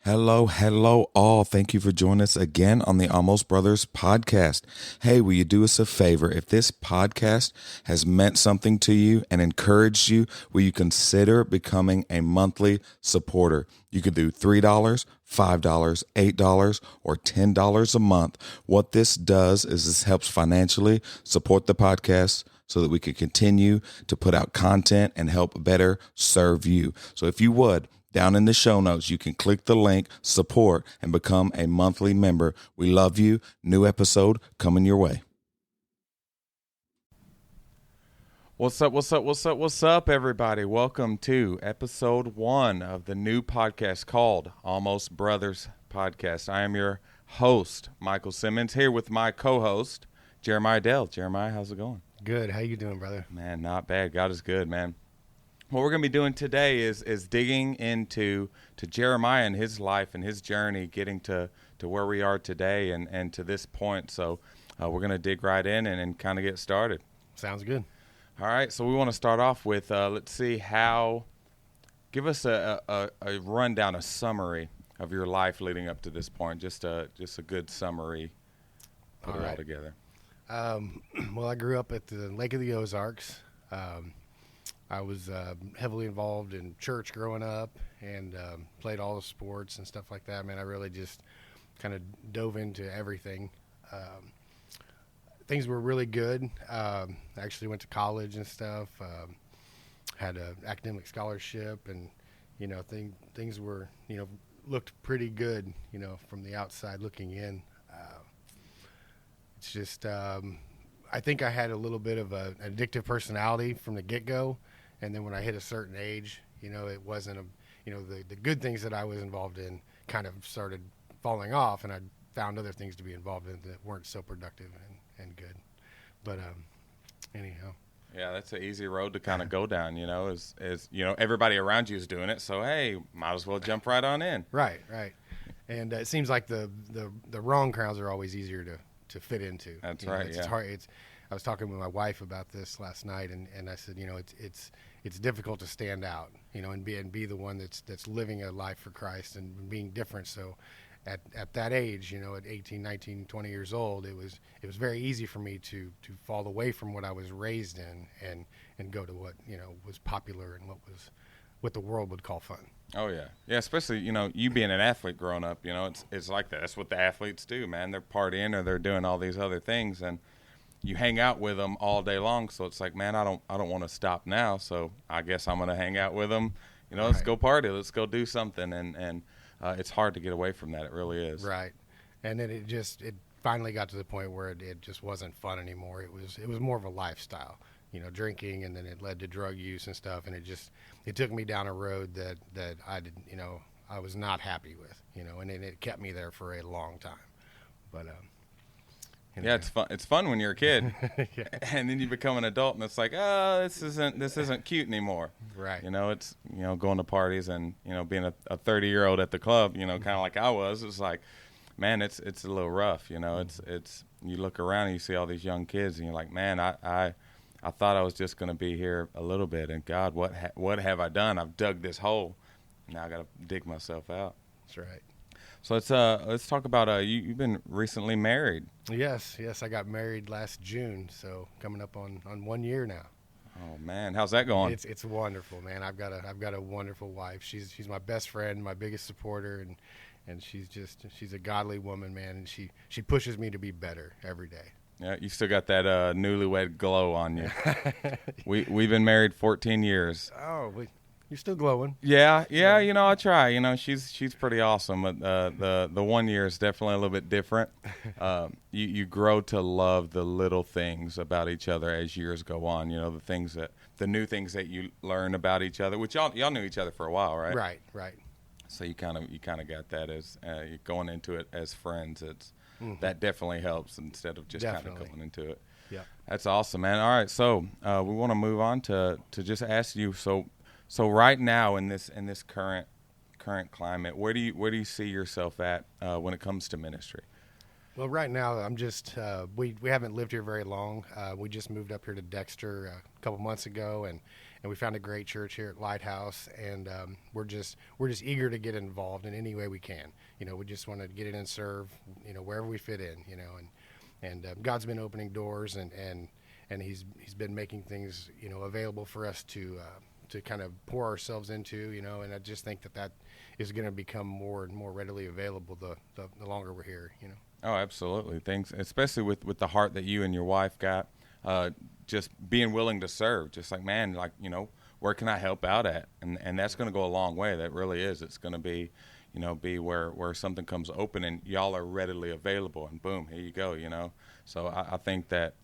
Hello, hello, all. Thank you for joining us again on the Almost Brothers podcast. Hey, will you do us a favor? If this podcast has meant something to you and encouraged you, will you consider becoming a monthly supporter? You could do $3, $5, $8, or $10 a month. What this does is this helps financially support the podcast so that we can continue to put out content and help better serve you. So if you would, down in the show notes, you can click the link, support, and become a monthly member. We love you. New episode coming your way. What's up, everybody? Welcome to episode 1 of the new podcast called Almost Brothers Podcast. I am your host, Michael Simmons, here with my co-host, Jeremiah Dell. Jeremiah, how's it going? Good. How you doing, brother? Man, not bad. God is good, man. What we're going to be doing today is digging into Jeremiah and his life and his journey, getting to where we are today and to this point. So we're going to dig right in and kind of get started. Sounds good. All right. So we want to start off with, let's see give us a rundown, a summary of your life leading up to this point. Just a good summary. Put it all together. Well, I grew up at the Lake of the Ozarks. I was heavily involved in church growing up and played all the sports and stuff like that. Man, I really just kind of dove into everything. Things were really good. Actually went to college and stuff. Had an academic scholarship, and things were looked pretty good. From the outside looking in. It's just I think I had a little bit of an addictive personality from the get-go. And then when I hit a certain age, it wasn't the good things that I was involved in kind of started falling off, and I found other things to be involved in that weren't so productive and good. But anyhow. Yeah, that's an easy road to kind of go down, as everybody around you is doing it. So, hey, might as well jump right on in. Right. And it seems like the wrong crowds are always easier to fit into. That's right. It's hard. I was talking with my wife about this last night, and I said, it's difficult to stand out, and be the one that's living a life for Christ and being different. So, at that age, at 18, 19, 20 years old, it was very easy for me to fall away from what I was raised in and go to what was popular and what the world would call fun. Oh yeah, especially you being an athlete growing up, it's like that. That's what the athletes do, man. They're partying or they're doing all these other things, and you hang out with them all day long. So it's like, man, I don't want to stop now. So I guess I'm gonna hang out with them. Let's go party, let's go do something, and it's hard to get away from that. It really is. Right, and then it finally got to the point where it just wasn't fun anymore. It was more of a lifestyle. Drinking, and then it led to drug use and stuff, and it took me down a road that I did, I was not happy with, and it kept me there for a long time. But yeah, it's fun. It's fun when you're a kid, yeah. And then you become an adult, and it's like, oh, this isn't cute anymore. Right. It's going to parties and being a 30-year-old at the club, kind of like I was. It's like, man, it's a little rough. It's you look around and you see all these young kids, and you're like, man, I thought I was just going to be here a little bit, and God, what have I done? I've dug this hole. Now I got to dig myself out. That's right. So let's talk about you've been recently married. Yes, I got married last June, so coming up on 1 year now. Oh man, how's that going? It's wonderful, man. I've got a wonderful wife. She's my best friend, my biggest supporter, and she's a godly woman, man, and she pushes me to be better every day. Yeah, you still got that newlywed glow on you. We've been married 14 years. Oh, you're still glowing. Yeah. I try. She's pretty awesome. But the 1 year is definitely a little bit different. You grow to love the little things about each other as years go on. The new things that you learn about each other, which y'all knew each other for a while, right? Right. So you kind of got that as going into it as friends. That definitely helps instead of just kind of going into it. Yeah, that's awesome, man. All right, so we want to move on to just ask you. So right now in this current climate, where do you see yourself at when it comes to ministry? Well, right now I'm just we haven't lived here very long. We just moved up here to Dexter a couple months ago, and and we found a great church here at Lighthouse, and we're just eager to get involved in any way we can. We just want to get in and serve, wherever we fit in, and God's been opening doors, and he's been making things, available for us to kind of pour ourselves into, and I just think that is going to become more and more readily available the longer we're here. Oh, absolutely. Things, especially with the heart that you and your wife got, just being willing to serve, just like, man, like, where can I help out at? And that's going to go a long way. That really is. It's going to be, be where something comes open and y'all are readily available, and boom, here you go, So I think that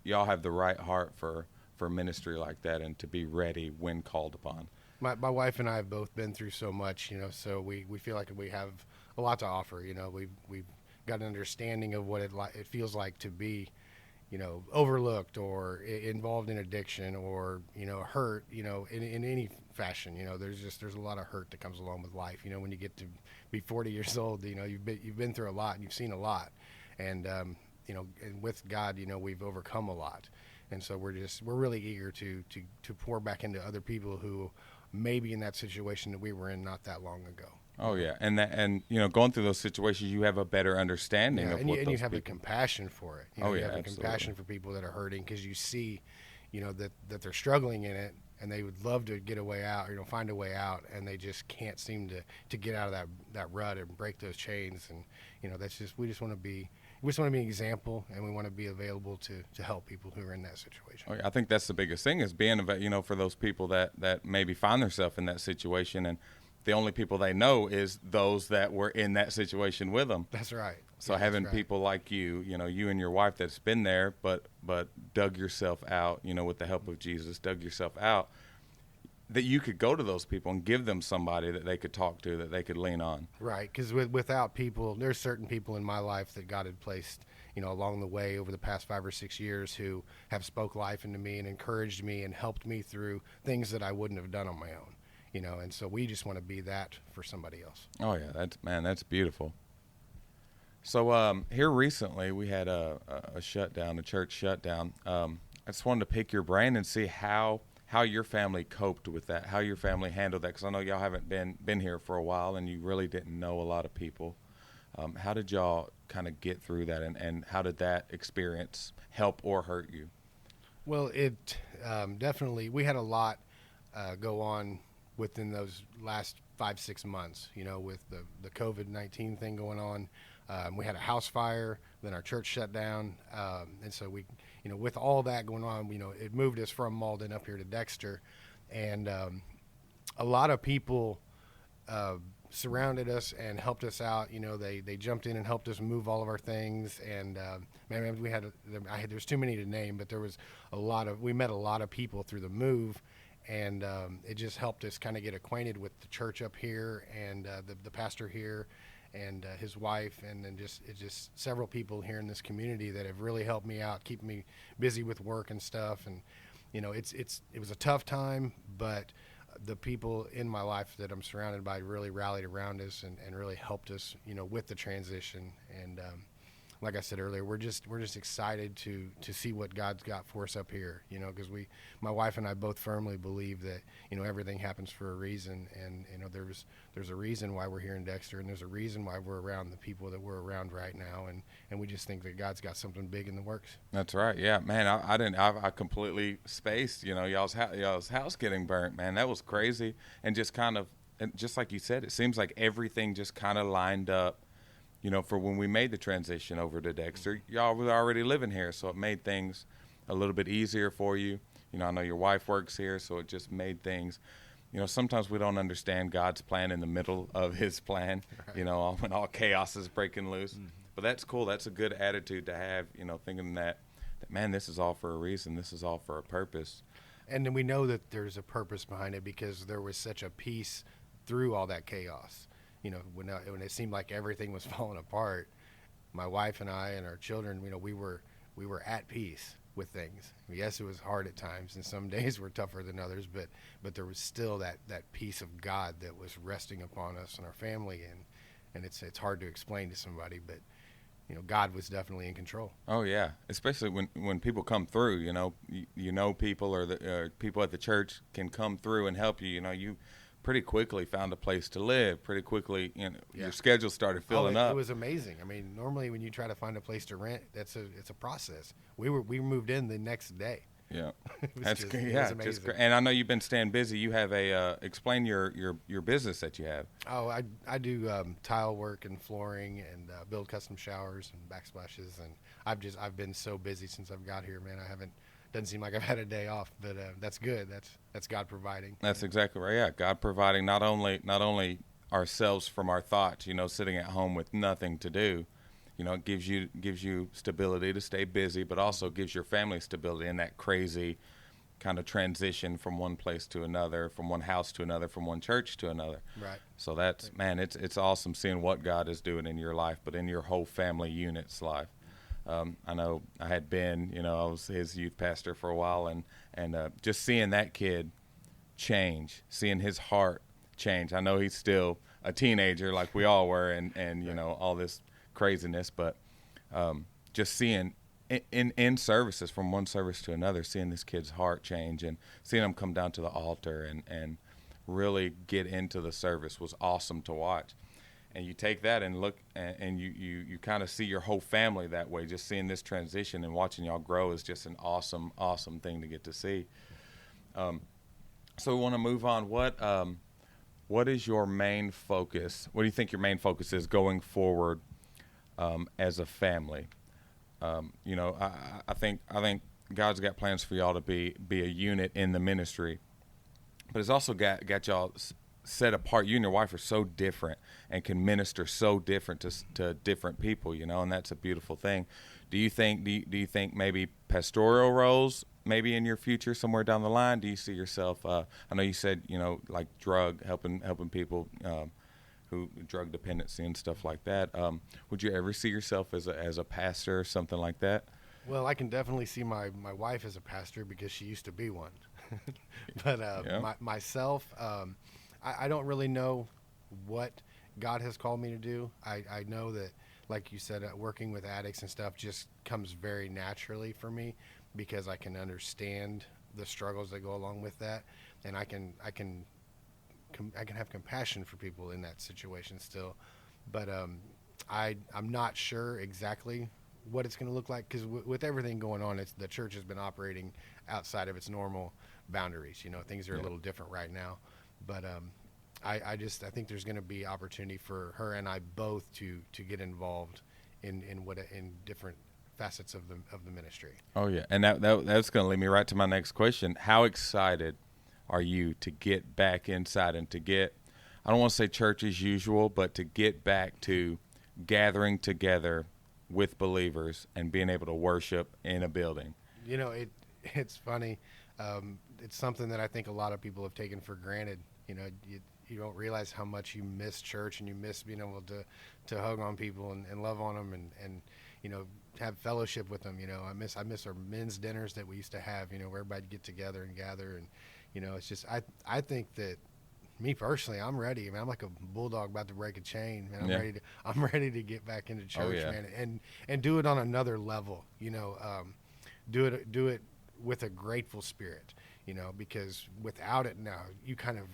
y'all have the right heart for ministry like that, and to be ready when called upon. My wife and I have both been through so much, so we feel like we have a lot to offer. We've got an understanding of what it feels like to be, overlooked or involved in addiction or, hurt, in any fashion. There's a lot of hurt that comes along with life. When you get to be 40 years old, you've been through a lot and you've seen a lot. And, and with God, we've overcome a lot. And so we're really eager to pour back into other people who may be in that situation that we were in not that long ago. Oh yeah, and going through those situations, you have a better understanding of what those you have people. A compassion for it. You have a absolutely. compassion for people that are hurting, because you see, that they're struggling in it, and they would love to get a way out, or find a way out, and they just can't seem to get out of that rut and break those chains. And we just want to be an example, and we want to be available to help people who are in that situation. Oh, yeah, I think that's the biggest thing, is being, for those people that maybe find themselves in that situation, and the only people they know is those that were in that situation with them. That's right. So having people like you and your wife that's been there, but dug yourself out, with the help of Jesus, dug yourself out, that you could go to those people and give them somebody that they could talk to, that they could lean on. Right, because without people, there's certain people in my life that God had placed, along the way over the past 5 or 6 years, who have spoke life into me and encouraged me and helped me through things that I wouldn't have done on my own. And so we just want to be that for somebody else. Oh yeah, that's beautiful. So here recently we had a shutdown, a church shutdown. I just wanted to pick your brain and see how your family coped with that, how your family handled that, because I know y'all haven't been here for a while and you really didn't know a lot of people. How did y'all kind of get through that, and how did that experience help or hurt you? Well, it definitely, we had a lot go on within those last 5-6 months, with the COVID-19 thing going on. We had a house fire, then our church shut down. And so we, with all that going on, it moved us from Malden up here to Dexter. And a lot of people surrounded us and helped us out. They jumped in and helped us move all of our things. And man, there's too many to name, but we met a lot of people through the move. And it just helped us kind of get acquainted with the church up here and the pastor here and his wife, and then just several people here in this community that have really helped me out, keeping me busy with work and stuff. And it was a tough time, but the people in my life that I'm surrounded by really rallied around us and really helped us, with the transition. And like I said earlier, we're just excited to see what God's got for us up here, because my wife and I both firmly believe that, everything happens for a reason. And, there's a reason why we're here in Dexter, and there's a reason why we're around the people that we're around right now. And we just think that God's got something big in the works. That's right. Yeah, man, I completely spaced, y'all's house getting burnt, man. That was crazy. And just kind of, and just like you said, it seems like everything just kind of lined up. For when we made the transition over to Dexter, y'all were already living here, so it made things a little bit easier for you. I know your wife works here, so it just made things, sometimes we don't understand God's plan in the middle of his plan, right. When all chaos is breaking loose. Mm-hmm. But that's cool. That's a good attitude to have, thinking that, man, this is all for a reason. This is all for a purpose. And then we know that there's a purpose behind it, because there was such a peace through all that chaos. When it seemed like everything was falling apart, my wife and I and our children, we were at peace with things. Yes, it was hard at times, and some days were tougher than others, but there was still that peace of God that was resting upon us and our family, and it's hard to explain to somebody, but God was definitely in control. Oh yeah, especially when people come through, you know people, or the people at the church can come through and help you. You pretty quickly found a place to live. Pretty quickly, Yeah. your schedule started Oh, filling it up. was amazing. I mean, normally when you try to find a place to rent, it's a process. We moved in the next day. Yeah, It was that's just, great. it Yeah, was just amazing. great. And I know you've been staying busy. You have a explain your business that you have. Oh, I do tile work and flooring and build custom showers and backsplashes, and I've been so busy since I've got here, man. I haven't Doesn't seem like I've had a day off, but that's good. That's God providing. That's exactly right. Yeah, God providing not only ourselves from our thoughts, sitting at home with nothing to do. It gives you stability to stay busy, but also gives your family stability in that crazy kind of transition from one place to another, from one house to another, from one church to another. Right. So that's, man, it's awesome seeing what God is doing in your life, but in your whole family unit's life. I know I had been, I was his youth pastor for a while, and just seeing that kid change, seeing his heart change. I know he's still a teenager like we all were, and all this craziness, but just seeing in services, from one service to another, seeing this kid's heart change and seeing him come down to the altar and really get into the service was awesome to watch. And you take that and look, and you kind of see your whole family that way. Just seeing this transition and watching y'all grow is just an awesome thing to get to see. So we want to move on. What is your main focus? What do you think your main focus is going forward as a family? I think God's got plans for y'all to be a unit in the ministry, but it's also got y'all set apart. You and your wife are so different and can minister so different to different people, and that's a beautiful thing. Do you think maybe pastoral roles maybe in your future somewhere down the line? Do you see yourself? I know you said like helping people who drug dependency and stuff like that. Would you ever see yourself as a pastor or something like that? Well, I can definitely see my wife as a pastor because she used to be one. But Yeah. myself, I don't really know what God has called me to do. I know that, like you said, working with addicts and stuff just comes very naturally for me because I can understand the struggles that go along with that, and I can have compassion for people in that situation still. But I'm not sure exactly what it's going to look like because with everything going on, the church has been operating outside of its normal boundaries. Things are a little different right now. But I think there's going to be opportunity for her and I both to get involved in different facets of the ministry. Oh yeah, and that's going to lead me right to my next question. How excited are you to get back inside and to get, I don't want to say church as usual, but to get back to gathering together with believers and being able to worship in a building? It's funny. It's something that I think a lot of people have taken for granted. You don't realize how much you miss church and you miss being able to hug on people and love on them and have fellowship with them. I miss our men's dinners that we used to have, where everybody'd get together and gather. And, it's just, I think that me personally, I'm ready. I mean, I'm like a bulldog about to break a chain, man. I'm ready to get back into church, man, and do it on another level, do it with a grateful spirit. Because without it now, you kind of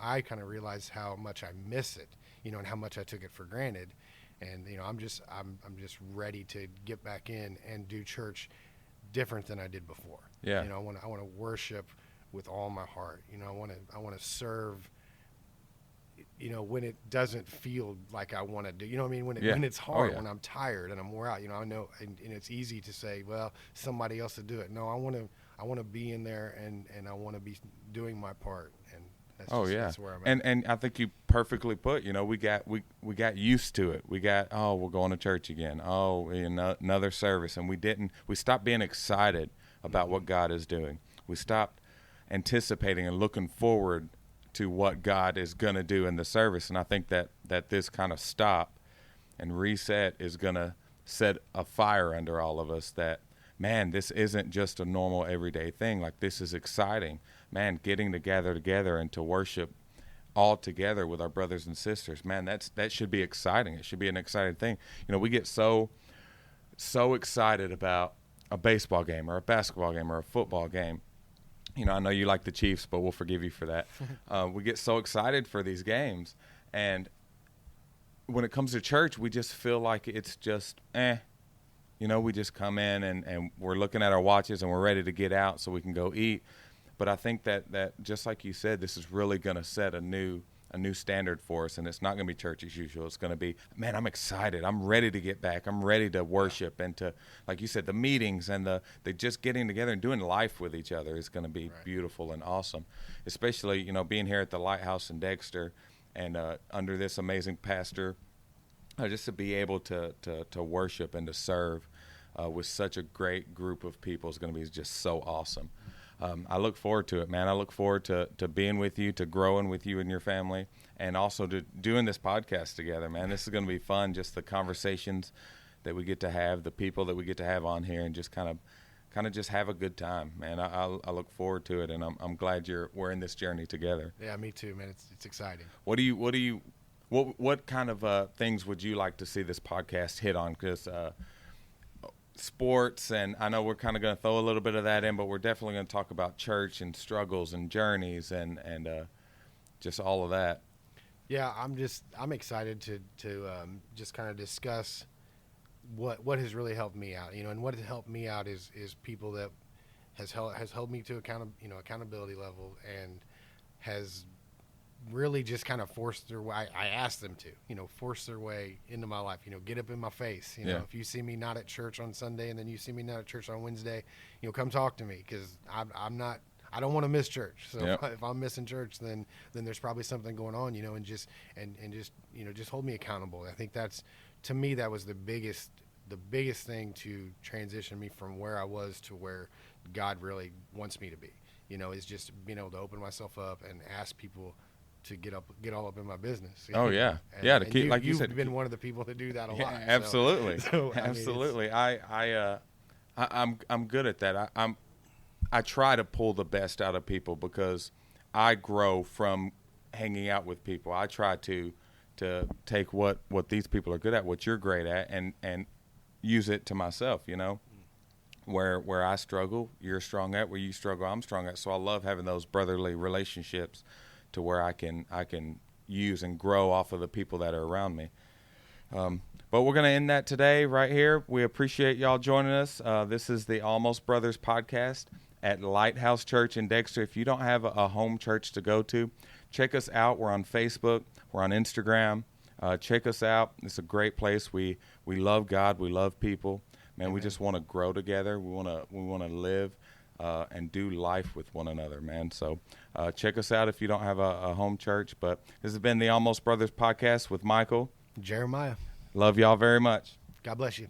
I kind of realize how much I miss it, and how much I took it for granted. And, I'm just ready to get back in and do church different than I did before. Yeah. I want to worship with all my heart. I want to serve, when it doesn't feel like I want to do, when it's hard, when I'm tired and I'm wore out, I know, and it's easy to say, well, somebody else to do it. No, I want to be in there and I want to be doing my part. And that's where I'm at. And I think you perfectly put, we got used to it. We're going to church again. Another service. And we stopped being excited about what God is doing. We stopped anticipating and looking forward to what God is going to do in the service. And I think that this kind of stop and reset is going to set a fire under all of us that, man, this isn't just a normal everyday thing. Like, this is exciting. Man, getting to gather together and to worship all together with our brothers and sisters, man, that should be exciting. It should be an exciting thing. We get so so excited about a baseball game or a basketball game or a football game. I know you like the Chiefs, but we'll forgive you for that. We get so excited for these games. And when it comes to church, we just feel like it's just, we just come in and we're looking at our watches and we're ready to get out so we can go eat. But I think that just like you said, this is really going to set a new standard for us, and it's not going to be church as usual. It's going to be, man, I'm excited. I'm ready to get back. I'm ready to worship and to, like you said, the meetings and the just getting together and doing life with each other is going to be beautiful and awesome. Especially, being here at the Lighthouse in Dexter and under this amazing pastor, just to be able to worship and to serve with such a great group of people is going to be just so awesome. I look forward to it, man. I look forward to being with you, to growing with you and your family, and also to doing this podcast together, man. This is going to be fun, just the conversations that we get to have, the people that we get to have on here, and just kind of just have a good time, man. I look forward to it, and I'm glad we're in this journey together. Yeah, me too, man. It's exciting. What kind of things would you like to see this podcast hit on? Because sports, and I know we're kind of going to throw a little bit of that in, but we're definitely going to talk about church and struggles and journeys and just all of that. Yeah, I'm excited to just kind of discuss what has really helped me out, and what has helped me out is people that has held me to accountability level and has really just kind of forced their way. I asked them to, force their way into my life, get up in my face. If you see me not at church on Sunday and then you see me not at church on Wednesday, come talk to me, because I don't want to miss church. So if I'm missing church, then there's probably something going on, and just hold me accountable. I think to me, that was the biggest thing to transition me from where I was to where God really wants me to be, is just being able to open myself up and ask people to get all up in my business. Oh yeah, to keep, like you said, you've been one of the people that do that a lot. Absolutely, absolutely. I'm good at that. I try to pull the best out of people because I grow from hanging out with people. I try to take what these people are good at, what you're great at, and use it to myself. Where I struggle, you're strong at. Where you struggle, I'm strong at. So I love having those brotherly relationships to where I can use and grow off of the people that are around me. But we're going to end that today right here. We appreciate y'all joining us. This is the Almost Brothers podcast at Lighthouse Church in Dexter. If you don't have a home church to go to, check us out. We're on Facebook. We're on Instagram. Check us out. It's a great place. We love God. We love people. Man, we just want to grow together. We want to live and do life with one another, man. So check us out if you don't have a home church. But this has been the Almost Brothers podcast with Michael. Jeremiah. Love y'all very much. God bless you.